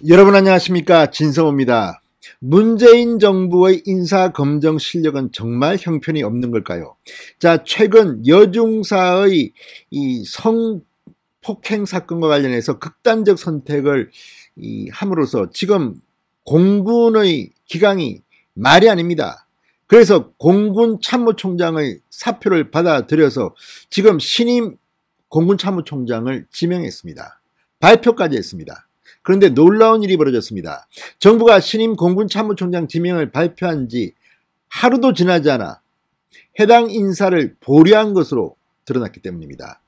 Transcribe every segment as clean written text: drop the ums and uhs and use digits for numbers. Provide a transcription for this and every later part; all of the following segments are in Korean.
여러분 안녕하십니까, 진성호입니다. 문재인 정부의 인사검증 실력은 정말 형편이 없는 걸까요? 자, 최근 여중사의 이 성폭행 사건과 관련해서 극단적 선택을 함으로써 지금 공군의 기강이 말이 아닙니다. 그래서 공군 참모총장의 사표를 받아들여서 지금 신임 공군 참모총장을 지명했습니다. 발표까지 했습니다. 그런데 놀라운 일이 벌어졌습니다. 정부가 신임 공군 참모총장 지명을 발표한 지 하루도 지나지 않아 해당 인사를 보류한 것으로 드러났기 때문입니다.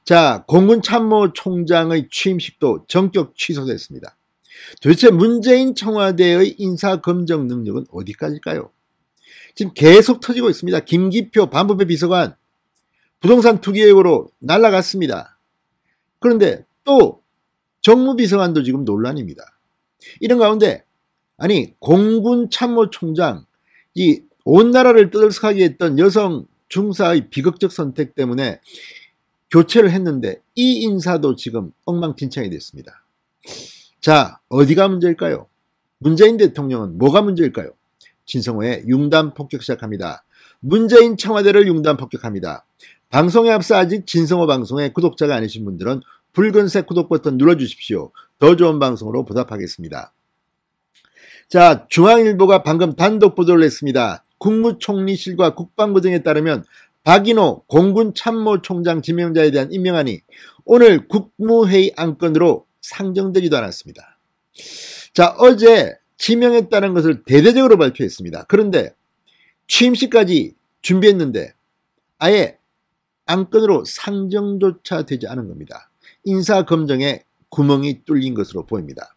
자, 공군 참모총장의 취임식도 전격 취소됐습니다. 도대체 문재인 청와대의 인사검증 능력은 어디까지일까요? 지금 계속 터지고 있습니다. 김기표 반부패 비서관 부동산 투기 의혹으로 날아갔습니다. 그런데 또 정무비서관도 지금 논란입니다. 이런 가운데 아니 공군 참모총장 이 온 나라를 떠들썩하게 했던 여성 중사의 비극적 선택 때문에 교체를 했는데 이 인사도 지금 엉망진창이 됐습니다. 자, 어디가 문제일까요? 문재인 대통령은 뭐가 문제일까요? 진성호의 융단 폭격 시작합니다. 문재인 청와대를 융단 폭격합니다. 방송에 앞서 아직 진성호 방송의 구독자가 아니신 분들은 붉은색 구독 버튼 눌러주십시오. 더 좋은 방송으로 보답하겠습니다. 자, 중앙일보가 방금 단독 보도를 했습니다. 국무총리실과 국방부 등에 따르면 박인호 공군 참모총장 지명자에 대한 임명안이 오늘 국무회의 안건으로 상정되지도 않았습니다. 자, 어제 지명했다는 것을 대대적으로 발표했습니다. 그런데 취임식까지 준비했는데 아예 안건으로 상정조차 되지 않은 겁니다. 인사검증에 구멍이 뚫린 것으로 보입니다.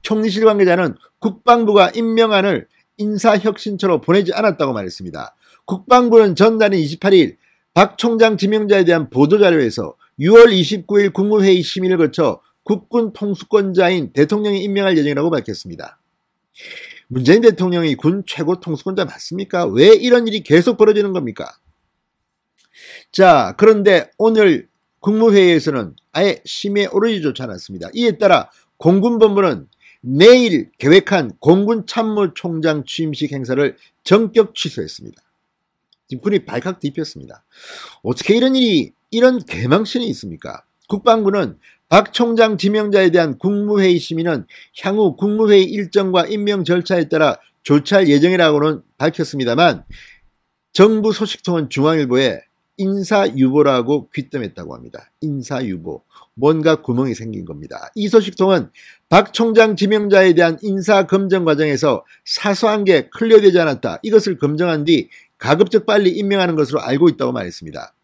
총리실 관계자는 국방부가 임명안을 인사혁신처로 보내지 않았다고 말했습니다. 국방부는 전날인 28일 박 총장 지명자에 대한 보도자료에서 6월 29일 국무회의 심의를 거쳐 국군 통수권자인 대통령이 임명할 예정이라고 밝혔습니다. 문재인 대통령이 군 최고 통수권자 맞습니까? 왜 이런 일이 계속 벌어지는 겁니까? 자, 그런데 오늘 국무회의에서는 아예 심의에 오르지조차 않았습니다. 이에 따라 공군본부는 내일 계획한 공군 참모총장 취임식 행사를 전격 취소했습니다. 지금 군이 발칵 뒤폈습니다. 어떻게 이런 개망신이 있습니까? 국방부는 박 총장 지명자에 대한 국무회의 심의는 향후 국무회의 일정과 임명 절차에 따라 조치할 예정이라고는 밝혔습니다만 정부 소식통은 중앙일보에 인사유보라고 귀뜸했다고 합니다. 인사유보. 뭔가 구멍이 생긴 겁니다. 이 소식통은 박 총장 지명자에 대한 인사검증 과정에서 사소한 게 클리어되지 않았다. 이것을 검증한 뒤 가급적 빨리 임명하는 것으로 알고 있다고 말했습니다.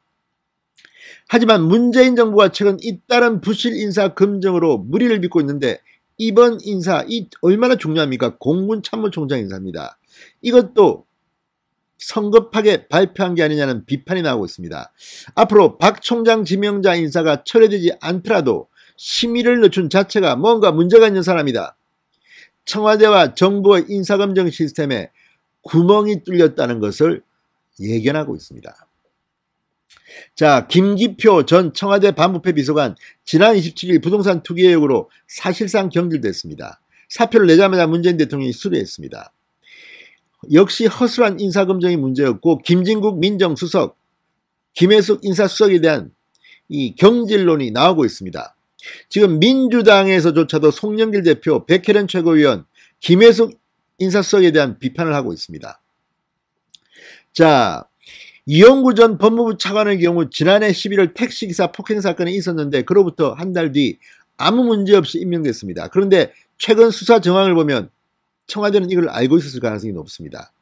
하지만 문재인 정부가 최근 잇따른 부실 인사 검증으로 무리를 빚고 있는데 이번 인사 얼마나 중요합니까? 공군 참모총장 인사입니다. 이것도 성급하게 발표한 게 아니냐는 비판이 나오고 있습니다. 앞으로 박 총장 지명자 인사가 철회되지 않더라도 심의를 늦춘 자체가 뭔가 문제가 있는 사람이다. 청와대와 정부의 인사검증 시스템에 구멍이 뚫렸다는 것을 예견하고 있습니다. 자, 김기표 전 청와대 반부패 비서관 지난 27일 부동산 투기 의혹으로 사실상 경질됐습니다. 사표를 내자마자 문재인 대통령이 수리했습니다. 역시 허술한 인사검증이 문제였고 김진국 민정수석, 김혜숙 인사수석에 대한 이 경질론이 나오고 있습니다. 지금 민주당에서조차도 송영길 대표, 백혜련 최고위원, 김혜숙 인사수석에 대한 비판을 하고 있습니다. 자, 이용구 전 법무부 차관의 경우 지난해 11월 택시기사 폭행 사건이 있었는데 그로부터 한 달 뒤 아무 문제 없이 임명됐습니다. 그런데 최근 수사 정황을 보면 청와대는 이걸 알고 있었을 가능성이 높습니다.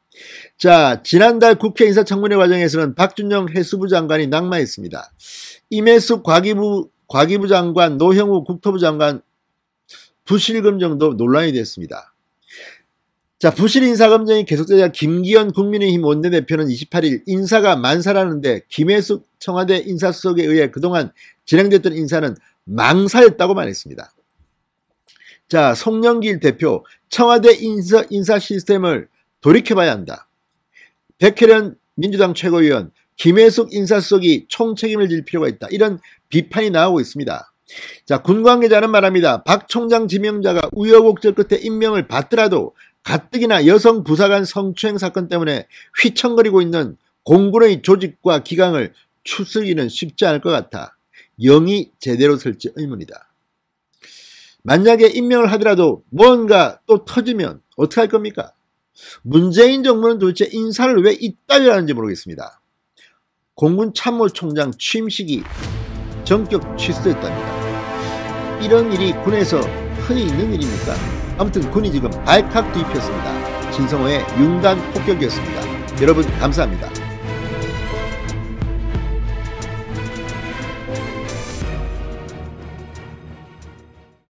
자, 지난달 국회 인사청문회 과정에서는 박준영 해수부 장관이 낙마했습니다. 임혜숙 과기부 장관, 노형우 국토부 장관 부실검증도 논란이 됐습니다. 자, 부실 인사검증이 계속되자 김기현 국민의힘 원내대표는 28일 인사가 만사라는데 김혜숙 청와대 인사수석에 의해 그동안 진행됐던 인사는 망사였다고 말했습니다. 자, 송영길 대표, 청와대 인사 시스템을 돌이켜봐야 한다. 백혜련 민주당 최고위원, 김혜숙 인사수석이 총책임을 질 필요가 있다. 이런 비판이 나오고 있습니다. 자, 군 관계자는 말합니다. 박 총장 지명자가 우여곡절 끝에 임명을 받더라도 가뜩이나 여성 부사관 성추행 사건 때문에 휘청거리고 있는 공군의 조직과 기강을 추스기는 쉽지 않을 것 같아 영이 제대로 설지 의문이다. 만약에 임명을 하더라도 뭔가 또 터지면 어떻게 할 겁니까? 문재인 정부는 도대체 인사를 왜 이따위로 하는지 모르겠습니다. 공군 참모총장 취임식이 전격 취소했답니다. 이런 일이 군에서 흔히 있는 일입니까? 아무튼 군이 지금 발칵 뒤집혔습니다. 진성호의 융단 폭격이었습니다. 여러분 감사합니다.